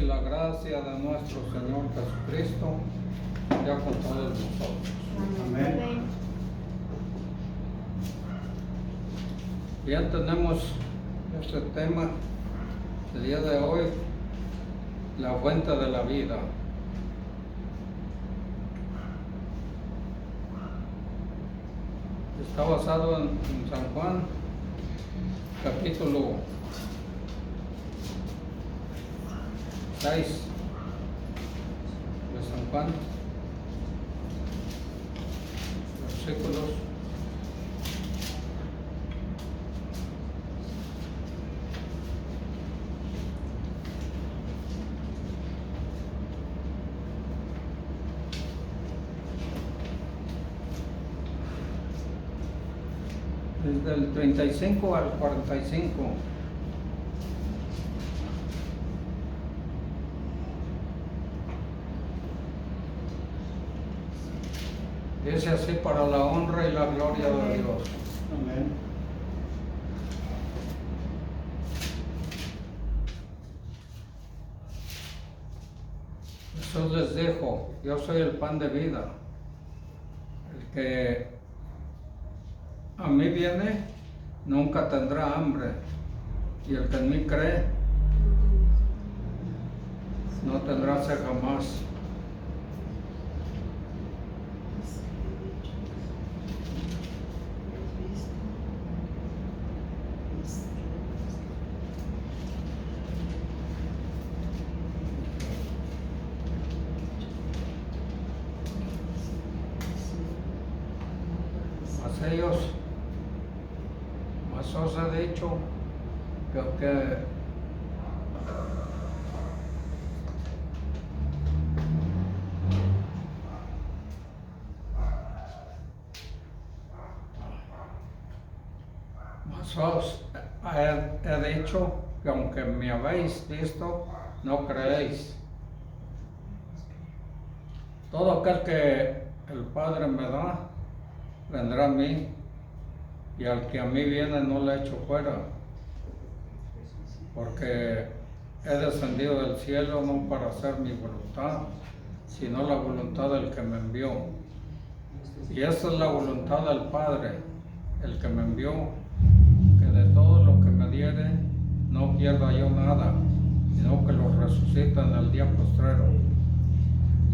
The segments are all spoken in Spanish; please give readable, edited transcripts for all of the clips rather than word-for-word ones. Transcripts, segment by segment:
la gracia de nuestro Señor Jesucristo sea con todos nosotros. Amén. Bien, tenemos este tema el día de hoy, la fuente de la vida. Está basado en San Juan, capítulo 6 de San Juan, versículos desde el 35 al 45. Dice así: para la honra y la gloria de Dios. Amén. Jesús les dijo: yo soy el pan de vida. El que a mí viene nunca tendrá hambre, y el que en mí cree no tendrá sed jamás. Mas ellos, mas os he dicho que mas os he dicho que aunque me habéis visto, no creéis. Todo aquel que el Padre me da, vendrá a mí, y al que a mí viene no le echo fuera, porque he descendido del cielo no para hacer mi voluntad, sino la voluntad del que me envió. Y esa es la voluntad del Padre, el que me envió, que de todo lo que me diere no pierda yo nada, sino que lo resucite en el día postrero.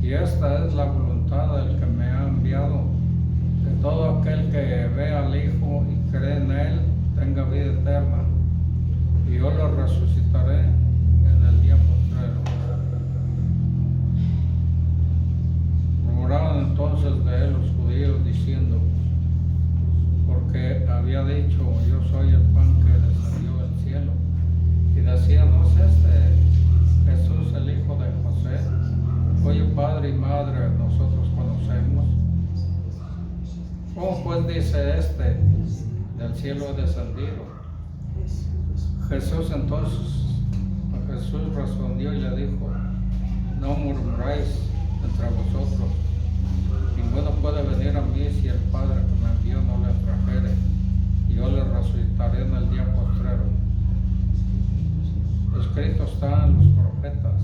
Y esta es la voluntad del que me ha enviado, que todo aquel que ve al Hijo y cree en Él tenga vida eterna, y yo lo resucitaré en el día postrero. Murmuraban entonces de él los judíos diciendo, porque había dicho: yo soy el pan que descendió del cielo. Y decían: ¿no es este Jesús el hijo de José, cuyo padre y madre nosotros conocemos? ¿Cómo pues dice este: del cielo he descendido? Jesús entonces, a Jesús respondió y le dijo: no murmuráis entre vosotros. Ninguno puede venir a mí si el Padre que me envió no le trajere, y yo le resucitaré en el día postrero. Escrito está en los profetas,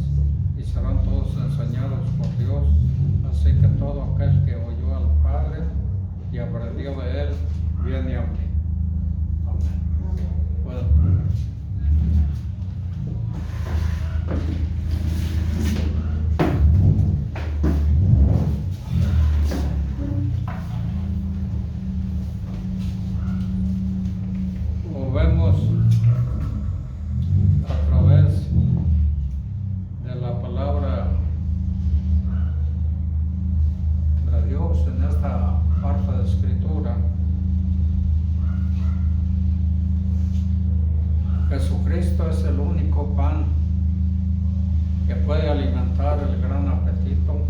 y serán todos enseñados por Dios. Así que todo aquel que oyó al Padre y aprendió de él, viene a mí. Amén. Bueno. Como vemos a través de la palabra de Dios en esta parte de Escritura, Jesucristo es el único pan que puede alimentar el gran apetito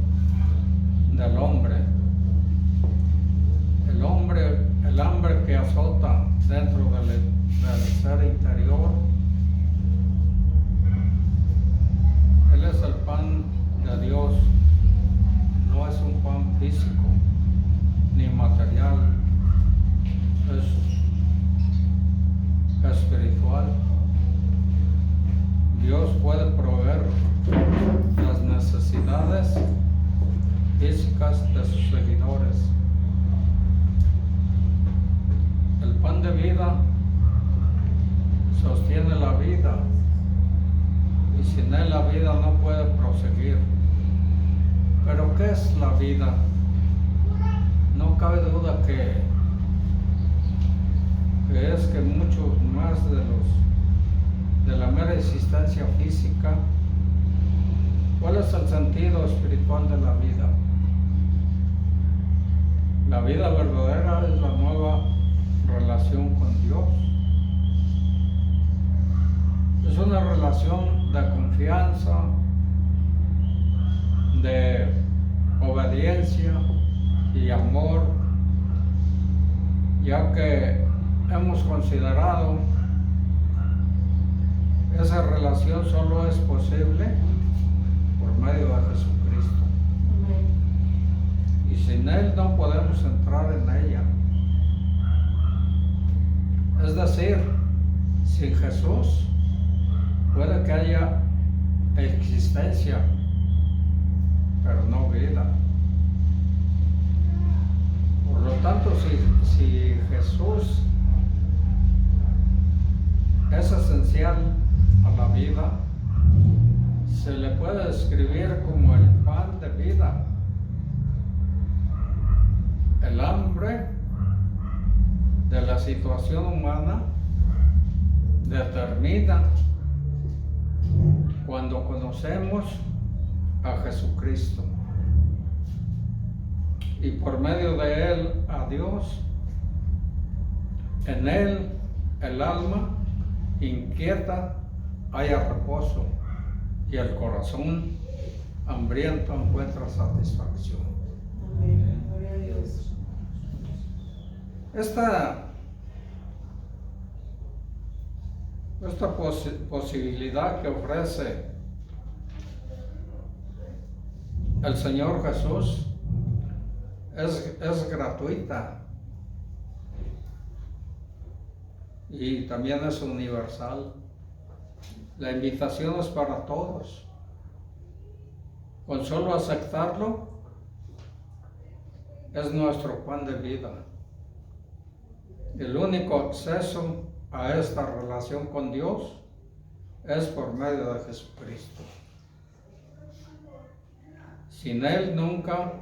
del hombre. El hambre que azota dentro del ser interior. Él es el pan de Dios, no es un pan físico ni material, es espiritual. Dios puede proveer físicas de sus seguidores. El pan de vida sostiene la vida y sin él la vida no puede proseguir. Pero ¿qué es la vida? No cabe duda que es que muchos más de la mera existencia física. ¿Cuál es el sentido espiritual de la vida? La vida verdadera es la nueva relación con Dios. Es una relación de confianza, de obediencia y amor, ya que hemos considerado esa relación solo es posible por medio de Jesucristo. Y sin Él no podemos entrar en ella. Es decir, sin Jesús puede que haya existencia, pero no vida. Por lo tanto, si Jesús es esencial a la vida, se le puede describir como el pan de vida. El hambre de la situación humana determina cuando conocemos a Jesucristo y por medio de Él a Dios. En Él el alma inquieta haya reposo y el corazón hambriento encuentra satisfacción. Amén. Gloria a Dios. Esta posibilidad que ofrece el Señor Jesús es gratuita y también es universal. La invitación es para todos. Con solo aceptarlo es nuestro pan de vida. El único acceso a esta relación con Dios es por medio de Jesucristo. Sin Él nunca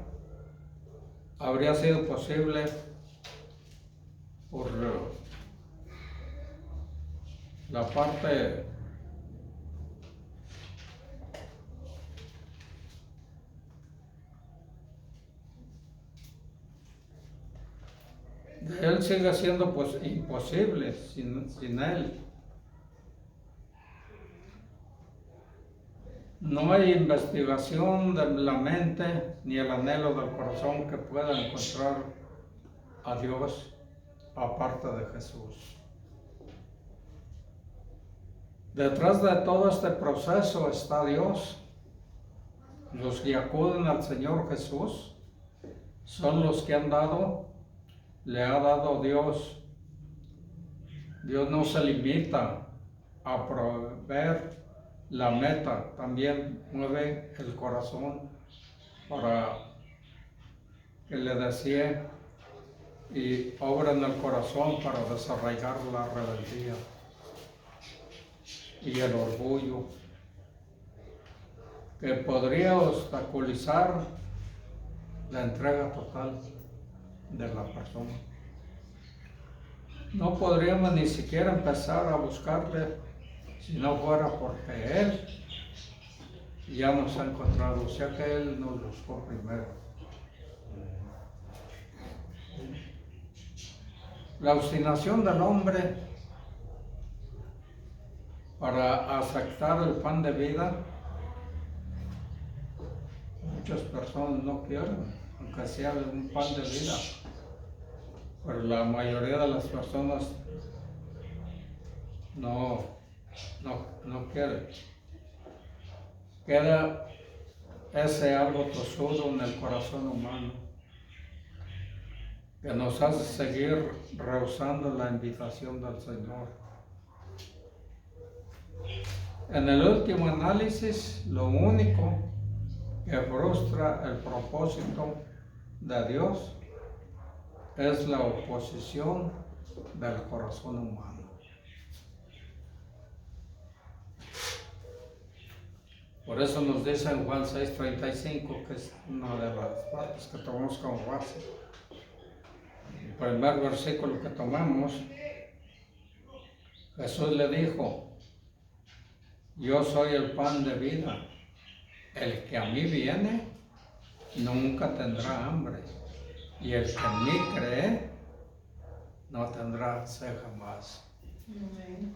habría sido posible por la parte de Él sigue siendo imposible sin Él. No hay investigación de la mente ni el anhelo del corazón que pueda encontrar a Dios aparte de Jesús. Detrás de todo este proceso está Dios. Los que acuden al Señor Jesús son los que le ha dado Dios. Dios no se limita a proveer la meta, también mueve el corazón para que le desee y obra en el corazón para desarraigar la rebeldía y el orgullo que podría obstaculizar la entrega total de la persona. No podríamos ni siquiera empezar a buscarle si no fuera porque Él ya nos ha encontrado, o sea que Él nos buscó primero. La obstinación del hombre para aceptar el pan de vida, muchas personas no quieren, aunque sea un pan de vida, pero la mayoría de las personas no quieren. Queda ese algo tosudo en el corazón humano que nos hace seguir rehusando la invitación del Señor. En el último análisis, lo único que frustra el propósito de Dios es la oposición del corazón humano. Por eso nos dice en Juan 6:35, que es una de las partes que tomamos como base. El primer versículo que tomamos, Jesús le dijo: yo soy el pan de vida. El que a mí viene nunca tendrá hambre, y el que en mí cree no tendrá sed jamás. Amén.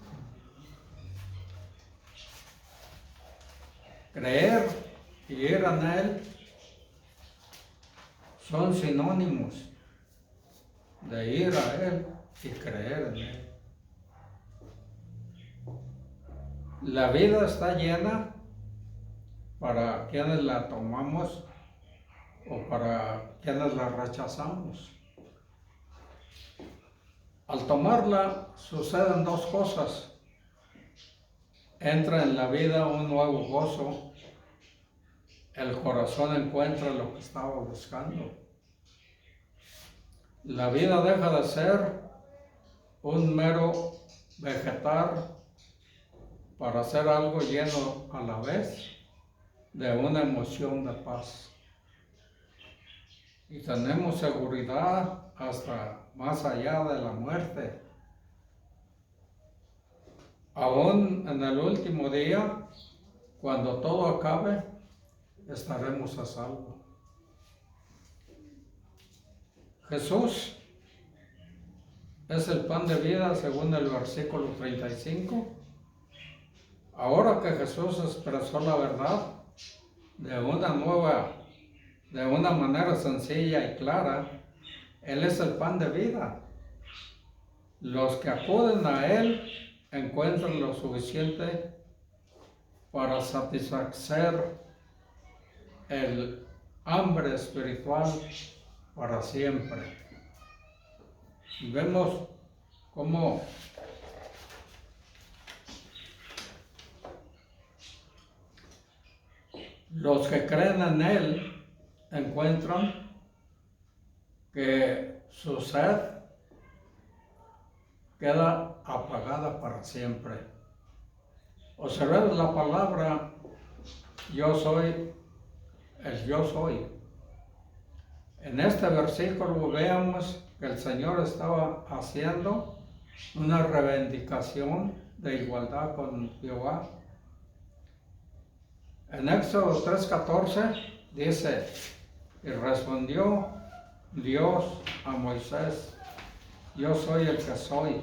Creer y ir en Él son sinónimos de ir a Él y creer en Él. La vida está llena para quienes la tomamos o para quienes la rechazamos. Al tomarla suceden dos cosas. Entra en la vida un nuevo gozo. El corazón encuentra lo que estaba buscando. La vida deja de ser un mero vegetar para ser algo lleno a la vez de una emoción de paz. Y tenemos seguridad hasta más allá de la muerte. Aún en el último día, cuando todo acabe, estaremos a salvo. Jesús es el pan de vida según el versículo 35. Ahora que Jesús expresó la verdad de una manera sencilla y clara, Él es el pan de vida. Los que acuden a Él encuentran lo suficiente para satisfacer el hambre espiritual para siempre. Y vemos cómo los que creen en Él encuentran que su sed queda apagada para siempre. Observen la palabra yo soy, el yo soy. En este versículo veamos que el Señor estaba haciendo una reivindicación de igualdad con Jehová. En Éxodo 3:14 dice: y respondió Dios a Moisés: yo soy el que soy.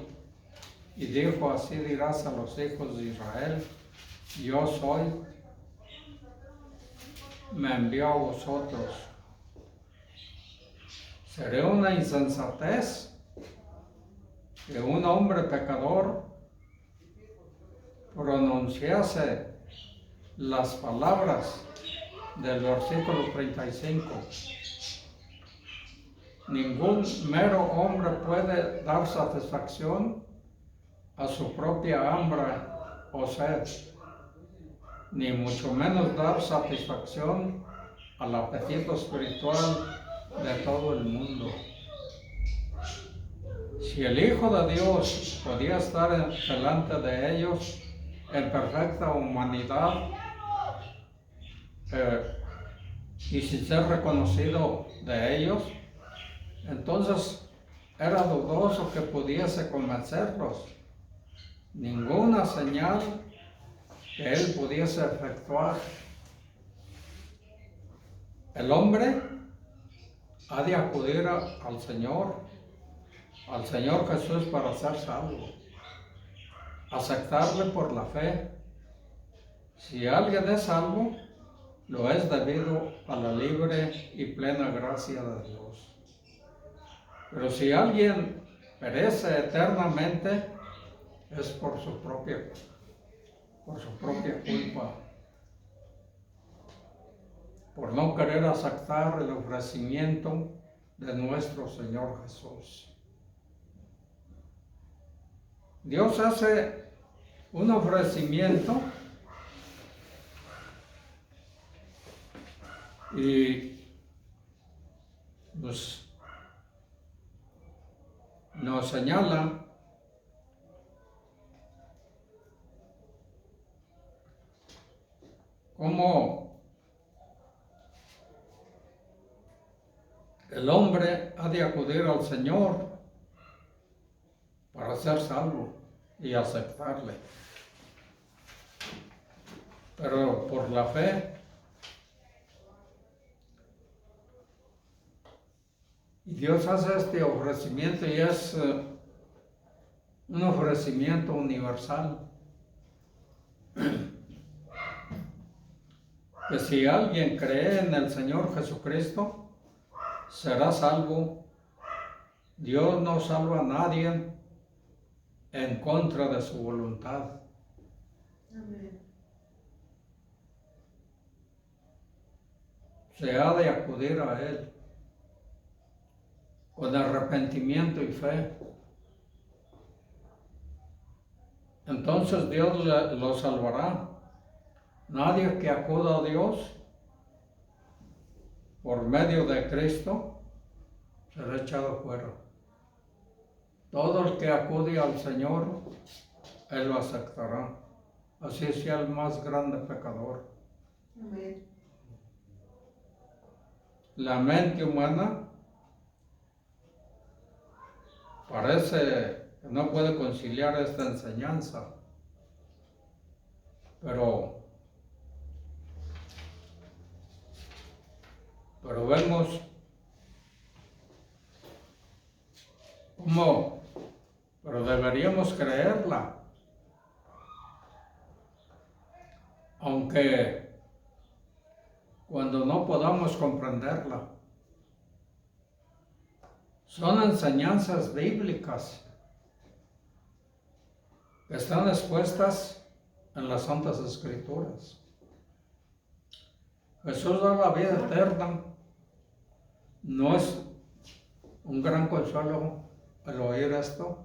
Y dijo: así dirás a los hijos de Israel: yo soy, me envió a vosotros. ¿Seré una insensatez que un hombre pecador pronunciase las palabras del versículo 35? Ningún mero hombre puede dar satisfacción a su propia hambre o sed, ni mucho menos dar satisfacción al apetito espiritual de todo el mundo. Si el Hijo de Dios podía estar delante de ellos en perfecta humanidad y sin ser reconocido de ellos, entonces era dudoso que pudiese convencerlos. Ninguna señal que él pudiese efectuar. El hombre ha de acudir al Señor Jesús para ser salvo, aceptarle por la fe. Si alguien es salvo, lo es debido a la libre y plena gracia de Dios. Pero si alguien perece eternamente, es por su propia culpa, por no querer aceptar el ofrecimiento de nuestro Señor Jesús. Dios hace un ofrecimiento Y pues nos señala cómo el hombre ha de acudir al Señor para ser salvo y aceptarle. Pero por la fe, y Dios hace este ofrecimiento y es un ofrecimiento universal. Que si alguien cree en el Señor Jesucristo, será salvo. Dios no salva a nadie en contra de su voluntad. Amén. Se ha de acudir a Él con arrepentimiento y fe. Entonces Dios lo salvará. Nadie que acuda a Dios por medio de Cristo será echado fuera. Todo el que acude al Señor, Él lo aceptará. Así sea el más grande pecador. Amén. La mente humana parece que no puede conciliar esta enseñanza, pero vemos cómo, pero deberíamos creerla, aunque cuando no podamos comprenderla. Son enseñanzas bíblicas que están expuestas en las Santas Escrituras. Jesús da la vida eterna. ¿No es un gran consuelo el oír esto?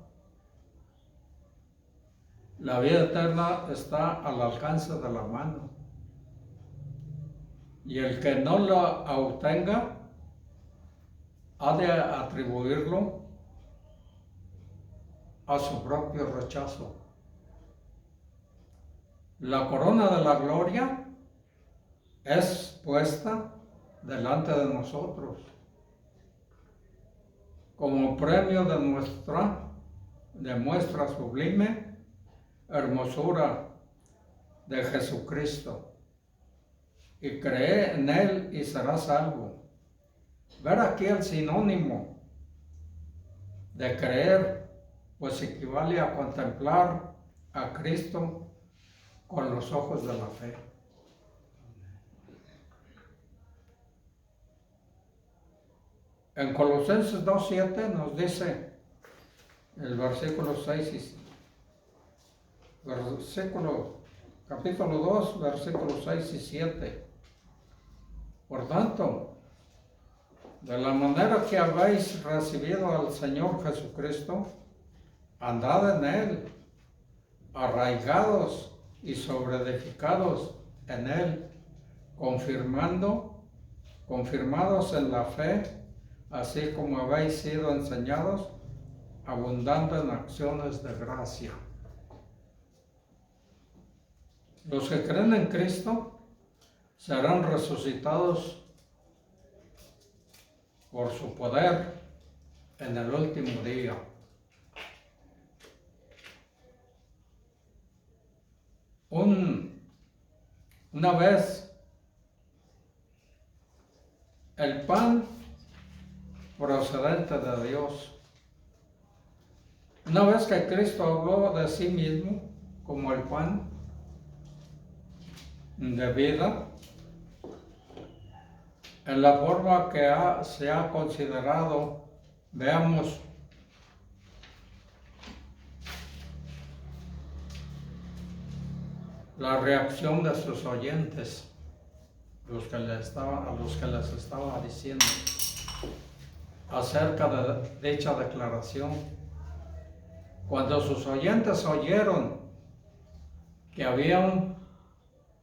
La vida eterna está al alcance de la mano. Y el que no la obtenga ha de atribuirlo a su propio rechazo. La corona de la gloria es puesta delante de nosotros como premio de nuestra sublime hermosura de Jesucristo. Y cree en Él y será salvo. Ver aquí el sinónimo de creer, pues equivale a contemplar a Cristo con los ojos de la fe. En Colosenses 2:7 nos dice el versículo 6 capítulo 2, versículos 6 y 7. Por tanto, de la manera que habéis recibido al Señor Jesucristo, andad en Él, arraigados y sobreedificados en Él, confirmados en la fe, así como habéis sido enseñados, abundando en acciones de gracia. Los que creen en Cristo serán resucitados por su poder en el último día. Una vez el pan procedente de Dios. Una vez que Cristo habló de sí mismo como el pan de vida, en la forma que se ha considerado, veamos la reacción de sus oyentes, a los que les estaba diciendo acerca de dicha declaración. Cuando sus oyentes oyeron que había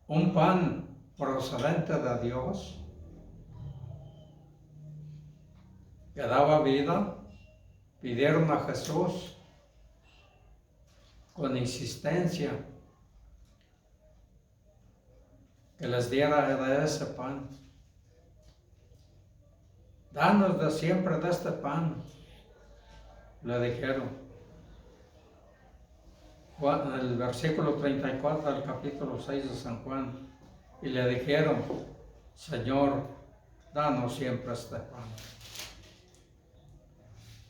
un pan procedente de Dios, que daba vida, pidieron a Jesús con insistencia que les diera de ese pan. Danos de siempre de este pan, le dijeron. Juan, el versículo 34 del capítulo 6 de San Juan. Y le dijeron, Señor, danos siempre este pan.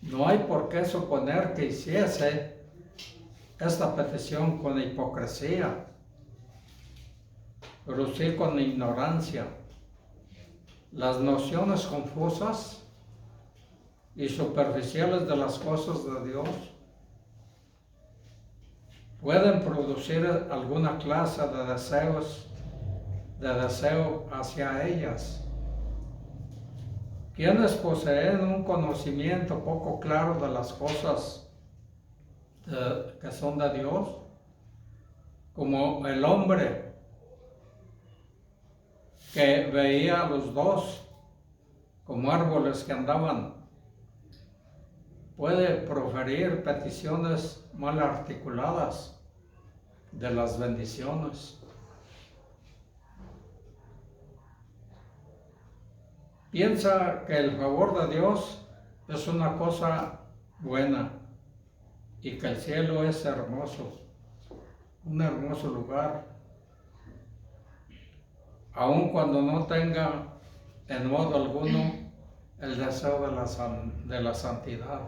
No hay por qué suponer que hiciese esta petición con hipocresía, pero sí con ignorancia. Las nociones confusas y superficiales de las cosas de Dios pueden producir alguna clase de deseo hacia ellas. Quienes poseen un conocimiento poco claro de las cosas que son de Dios, como el hombre que veía a los dos como árboles que andaban, puede proferir peticiones mal articuladas de las bendiciones. Piensa que el favor de Dios es una cosa buena y que el cielo es hermoso, un hermoso lugar, aun cuando no tenga en modo alguno el deseo de la santidad.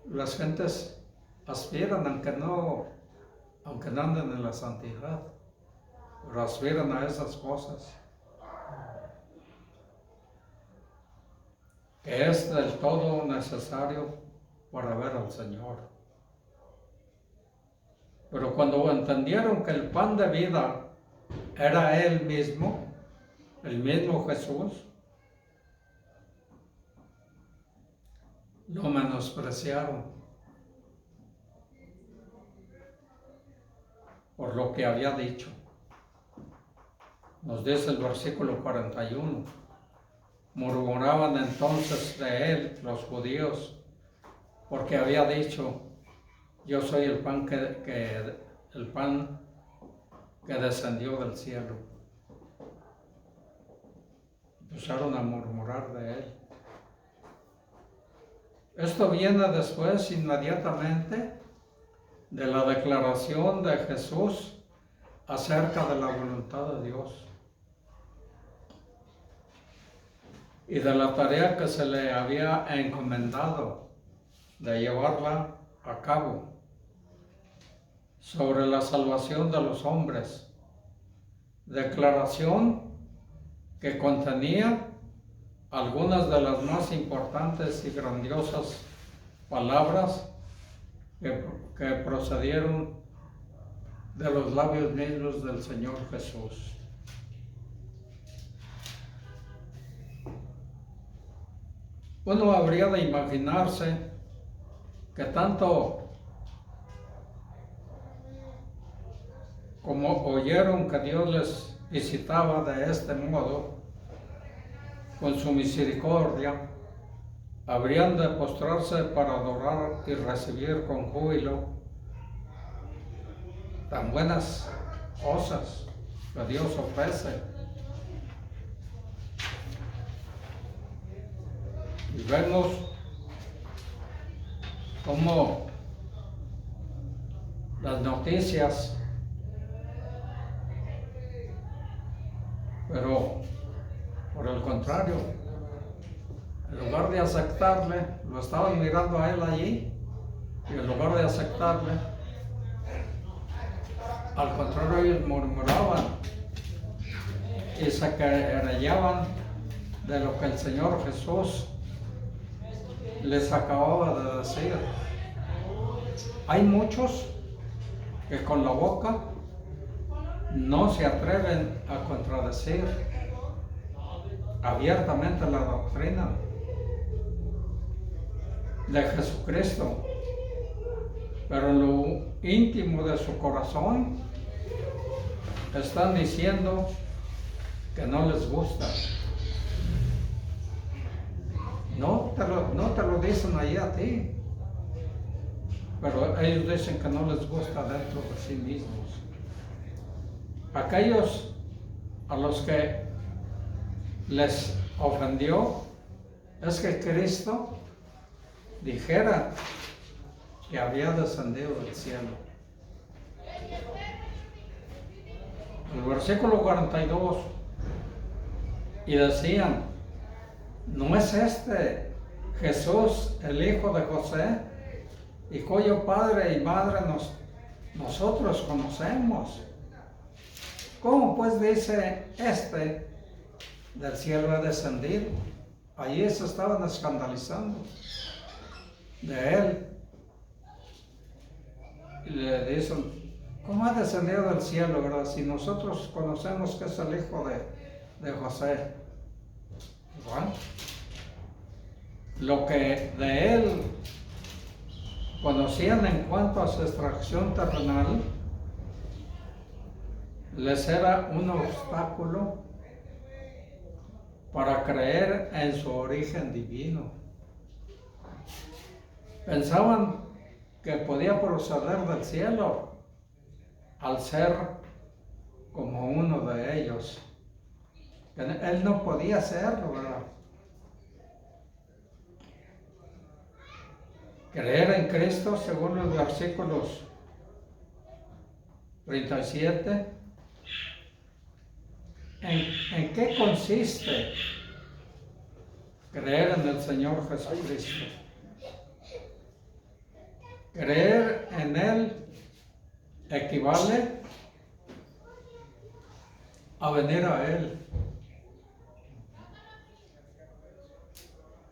Las gentes aspiran, aunque no anden en la santidad, pero aspiran a esas cosas, que es del todo necesario para ver al Señor. Pero cuando entendieron que el pan de vida era Él mismo, el mismo Jesús, lo menospreciaron por lo que había dicho. Nos dice el versículo 41. Murmuraban entonces de él los judíos, porque había dicho, yo soy el pan que descendió del cielo. Empezaron a murmurar de él. Esto viene después, inmediatamente, de la declaración de Jesús acerca de la voluntad de Dios y de la tarea que se le había encomendado de llevarla a cabo sobre la salvación de los hombres. Declaración que contenía algunas de las más importantes y grandiosas palabras que procedieron de los labios mismos del Señor Jesús. Uno habría de imaginarse que tanto como oyeron que Dios les visitaba de este modo, con su misericordia, habrían de postrarse para adorar y recibir con júbilo tan buenas cosas que Dios ofrece. Y vemos cómo las noticias, pero por el contrario, en lugar de aceptarle, lo estaban mirando a él allí, y en lugar de aceptarle, al contrario, ellos murmuraban y se querellaban de lo que el Señor Jesús les acababa de decir. Hay muchos que con la boca no se atreven a contradecir abiertamente la doctrina de Jesucristo, pero en lo íntimo de su corazón están diciendo que no les gusta. No te lo dicen ahí a ti, pero ellos dicen que no les gusta dentro de sí mismos. Aquellos a los que les ofendió es que Cristo dijera que había descendido del cielo. El versículo 42, y decían, ¿no es este Jesús el hijo de José, y cuyo padre y madre nosotros conocemos? ¿Cómo pues dice este, del cielo he descendido? Allí se estaban escandalizando de él. Y le dicen, ¿cómo ha descendido del cielo, verdad? Si nosotros conocemos que es el hijo de José. Bueno, lo que de él conocían en cuanto a su extracción terrenal, les era un obstáculo para creer en su origen divino. Pensaban que podía proceder del cielo al ser como uno de ellos. Él no podía serlo, ¿verdad? Creer en Cristo, según los versículos 37, ¿en qué consiste creer en el Señor Jesucristo? Creer en Él equivale a venir a Él.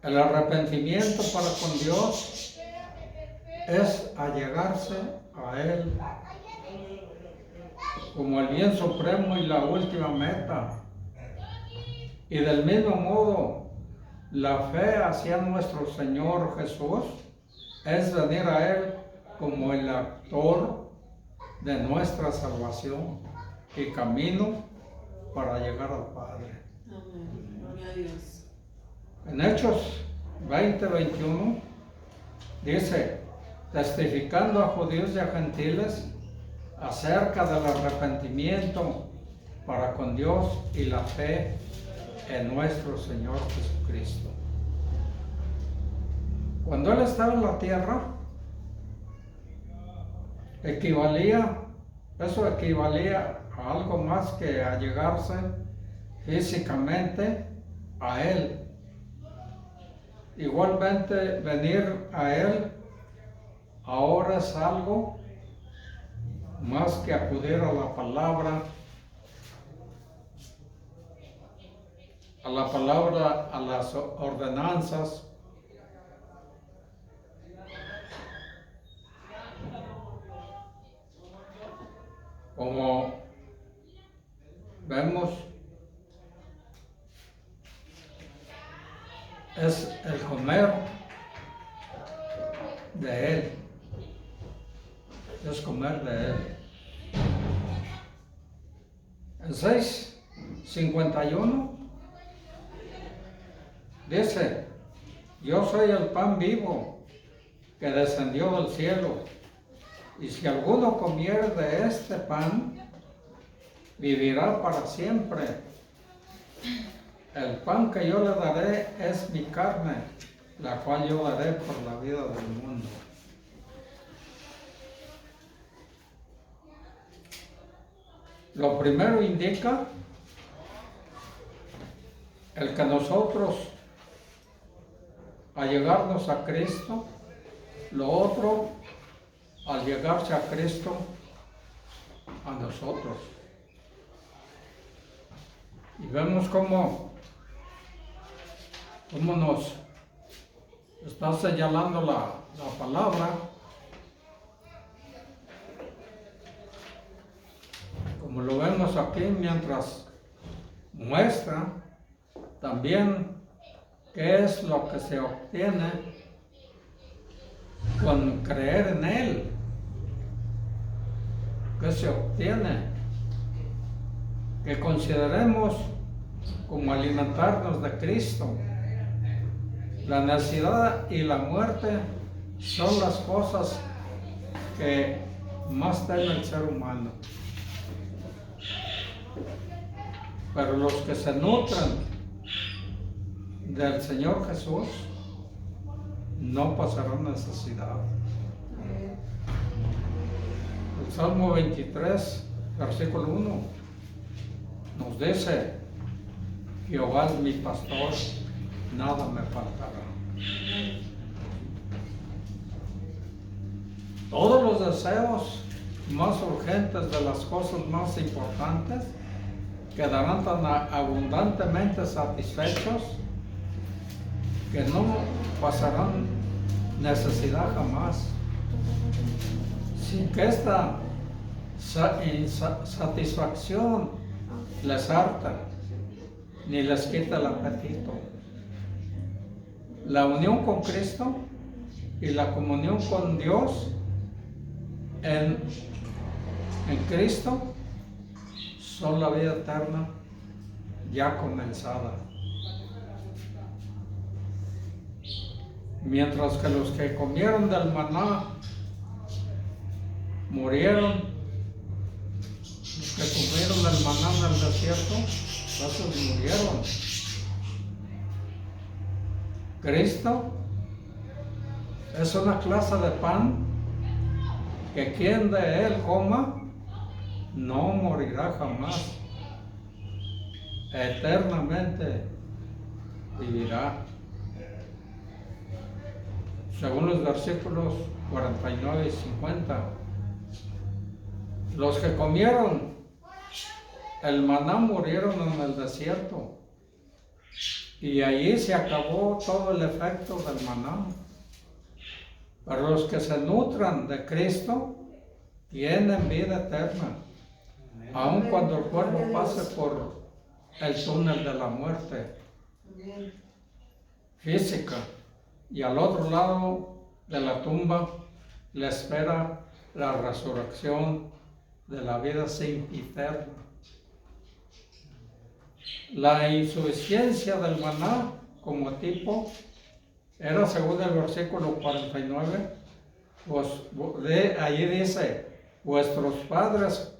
El arrepentimiento para con Dios es allegarse a Él como el bien supremo y la última meta. Y del mismo modo, la fe hacia nuestro Señor Jesús es venir a Él como el actor de nuestra salvación y camino para llegar al Padre. Amén. Gloria a Dios. En Hechos 20:21 dice, testificando a judíos y a gentiles acerca del arrepentimiento para con Dios y la fe en nuestro Señor Jesucristo. Cuando Él estaba en la tierra, eso equivalía a algo más que a llegarse físicamente a Él. Igualmente, venir a Él ahora es algo más que acudir a la palabra, a las ordenanzas. Como vemos, es el comer de Él. Es comer de Él. En 6:51 dice, yo soy el pan vivo que descendió del cielo, y si alguno comiere de este pan, vivirá para siempre. El pan que yo le daré es mi carne, la cual yo daré por la vida del mundo. Lo primero indica el que nosotros, al llegarnos a Cristo, lo otro, al llegarse a Cristo, a nosotros. Y vemos cómo nos está señalando la palabra, como lo vemos aquí, mientras muestra también qué es lo que se obtiene con creer en Él. ¿Qué se obtiene? Que consideremos como alimentarnos de Cristo. La necesidad y la muerte son las cosas que más teme el ser humano. Pero los que se nutren del Señor Jesús no pasarán necesidad. El Salmo 23, versículo 1, nos dice: Jehová es mi pastor, nada me faltará. Todos los deseos más urgentes de las cosas más importantes quedarán tan abundantemente satisfechos que no pasarán necesidad jamás, sin que esta satisfacción les harta ni les quita el apetito. La unión con Cristo y la comunión con Dios en Cristo son la vida eterna ya comenzada. Mientras que los que comieron del maná murieron, los que comieron del maná en el desierto, esos murieron. Cristo es una clase de pan que quien de él coma no morirá jamás, eternamente vivirá. Según los versículos 49 y 50, los que comieron el maná murieron en el desierto y allí se acabó todo el efecto del maná. Pero los que se nutran de Cristo tienen vida eterna, aun cuando el cuerpo pase por el túnel de la muerte física, y al otro lado de la tumba le espera la resurrección de la vida sempiterna. La insuficiencia del maná como tipo era, según el versículo 49, pues allí dice: vuestros padres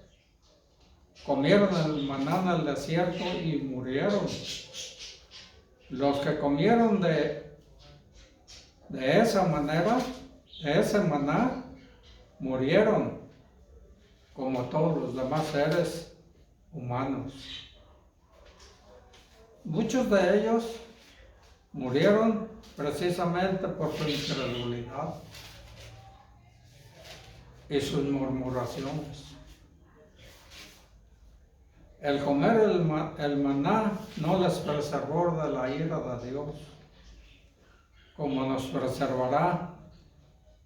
comieron el maná en el desierto y murieron. Los que comieron de esa manera, de ese maná, murieron como todos los demás seres humanos. Muchos de ellos murieron precisamente por su incredulidad y sus murmuraciones. El comer el maná no les preservó de la ira de Dios, como nos preservará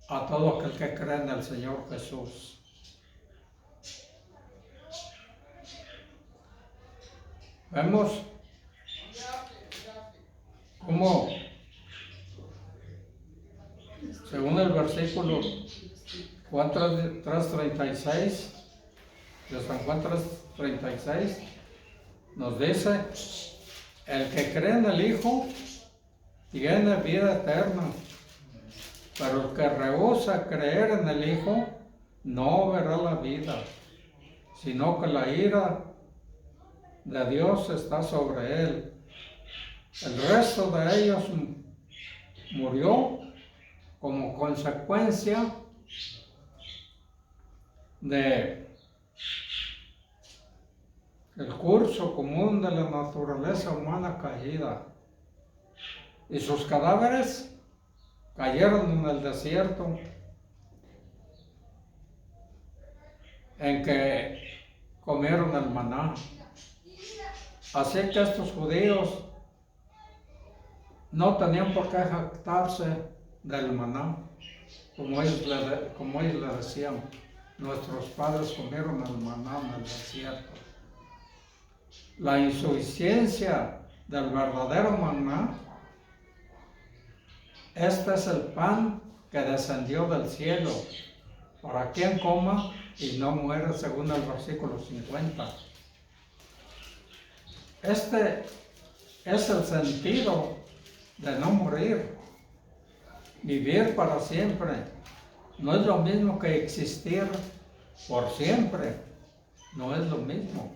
a todo aquel que cree en el Señor Jesús. Vemos cómo, según el versículo Juan 3:36 de San Juan 3:36, nos dice: el que cree en el Hijo tiene vida eterna, pero el que rehúsa creer en el Hijo no verá la vida, sino que la ira de Dios está sobre él. El resto de ellos murió como consecuencia de el curso común de la naturaleza humana caída, y sus cadáveres cayeron en el desierto en que comieron el maná. Así que estos judíos no tenían por qué jactarse del maná, como ellos le decían: nuestros padres comieron el maná en el desierto. La insuficiencia del verdadero maná, este es el pan que descendió del cielo, para quien coma y no muere, según el versículo 50. Este es el sentido de no morir. Vivir para siempre no es lo mismo que existir por siempre. No es lo mismo.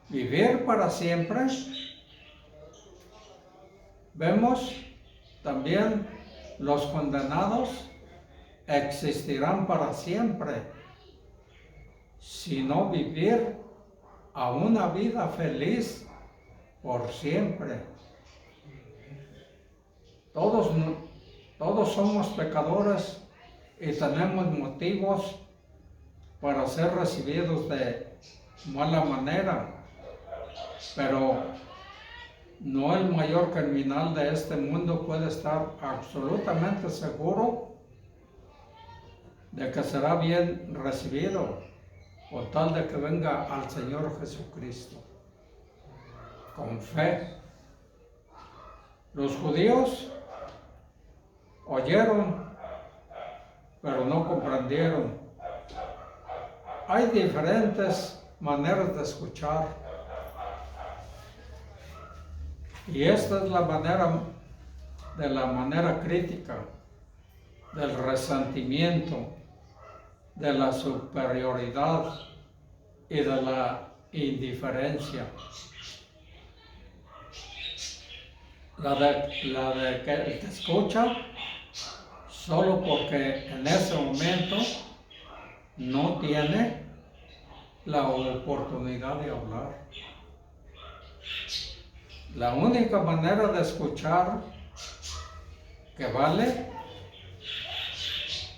Vivir para siempre, vemos también los condenados existirán para siempre, sino vivir a una vida feliz por siempre. Todos somos pecadores y tenemos motivos para ser recibidos de mala manera, pero no el mayor criminal de este mundo puede estar absolutamente seguro de que será bien recibido, con tal de que venga al Señor Jesucristo con fe. Los judíos oyeron, pero no comprendieron. Hay diferentes maneras de escuchar, y esta es la manera crítica, del resentimiento, de la superioridad y de la indiferencia. La de que el que escucha solo porque en ese momento no tiene la oportunidad de hablar. La única manera de escuchar que vale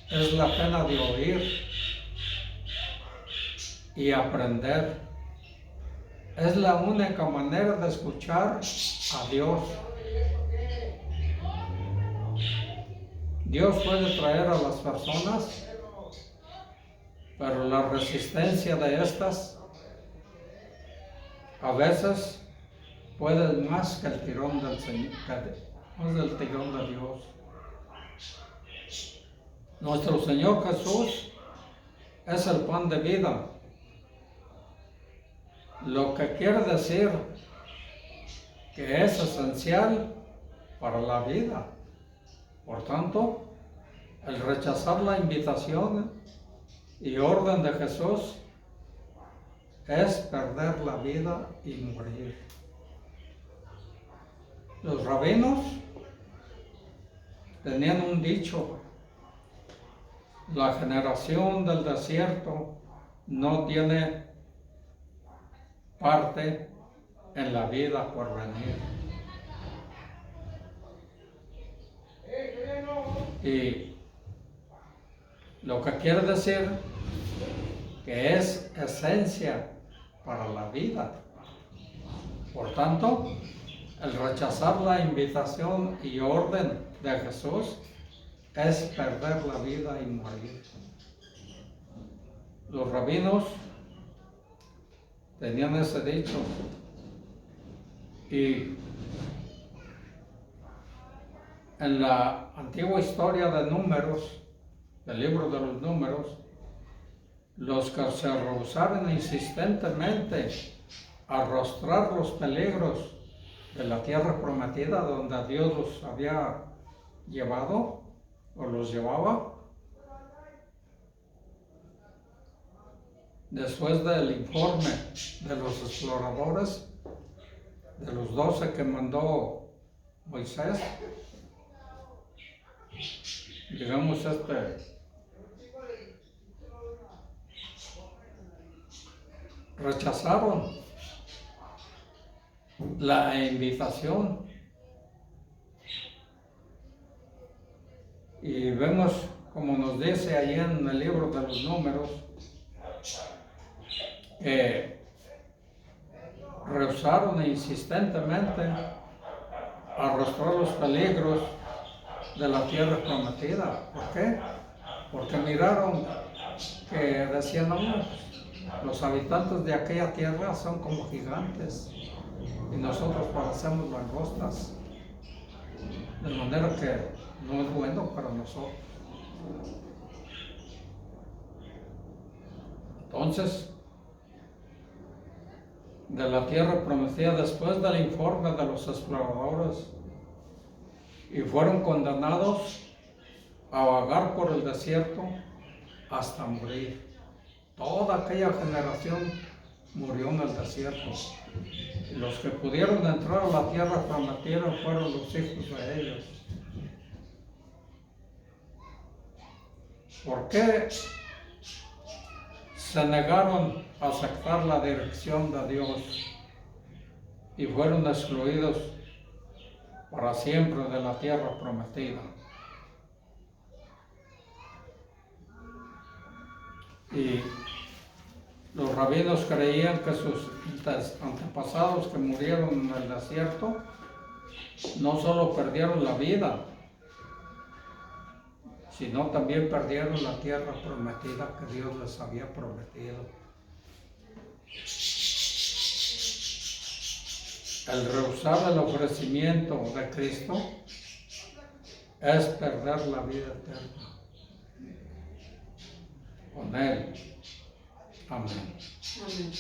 es la pena de oír y aprender. Es la única manera de escuchar a Dios. Dios puede traer a las personas, pero la resistencia de estas a veces puede más que el tirón del Señor, más del tirón de Dios. Nuestro Señor Jesús es el pan de vida, lo que quiere decir que es esencial para la vida. Por tanto, el rechazar la invitación y orden de Jesús es perder la vida y morir. Los rabinos tenían un dicho: la generación del desierto no tiene parte en la vida por venir. Y lo que quiere decir que es esencia para la vida. Por tanto, el rechazar la invitación y orden de Jesús es perder la vida y morir. Los rabinos tenían ese dicho, y en la antigua historia de Números, del libro de los Números, los que se rehusaron insistentemente a arrostrar los peligros de la tierra prometida donde Dios los había llevado o los llevaba, después del informe de los exploradores, de los 12 que mandó Moisés, digamos rechazaron la invitación. Y vemos, como nos dice allí en el libro de los Números, que rehusaron insistentemente arrostrar los peligros de la tierra prometida. ¿Por qué? Porque miraron que decían: no, los habitantes de aquella tierra son como gigantes y nosotros parecemos langostas, de manera que no es bueno para nosotros. Entonces, de la tierra prometida, después del informe de los exploradores, y fueron condenados a vagar por el desierto hasta morir. Toda aquella generación murió en el desierto. Y los que pudieron entrar a la tierra prometida fueron los hijos de ellos. ¿Por qué se negaron a aceptar la dirección de Dios y fueron excluidos para siempre de la tierra prometida? Y los rabinos creían que sus antepasados que murieron en el desierto no solo perdieron la vida, sino también perdieron la tierra prometida que Dios les había prometido. El rehusar el ofrecimiento de Cristo es perder la vida eterna con Él. Amén. Amén.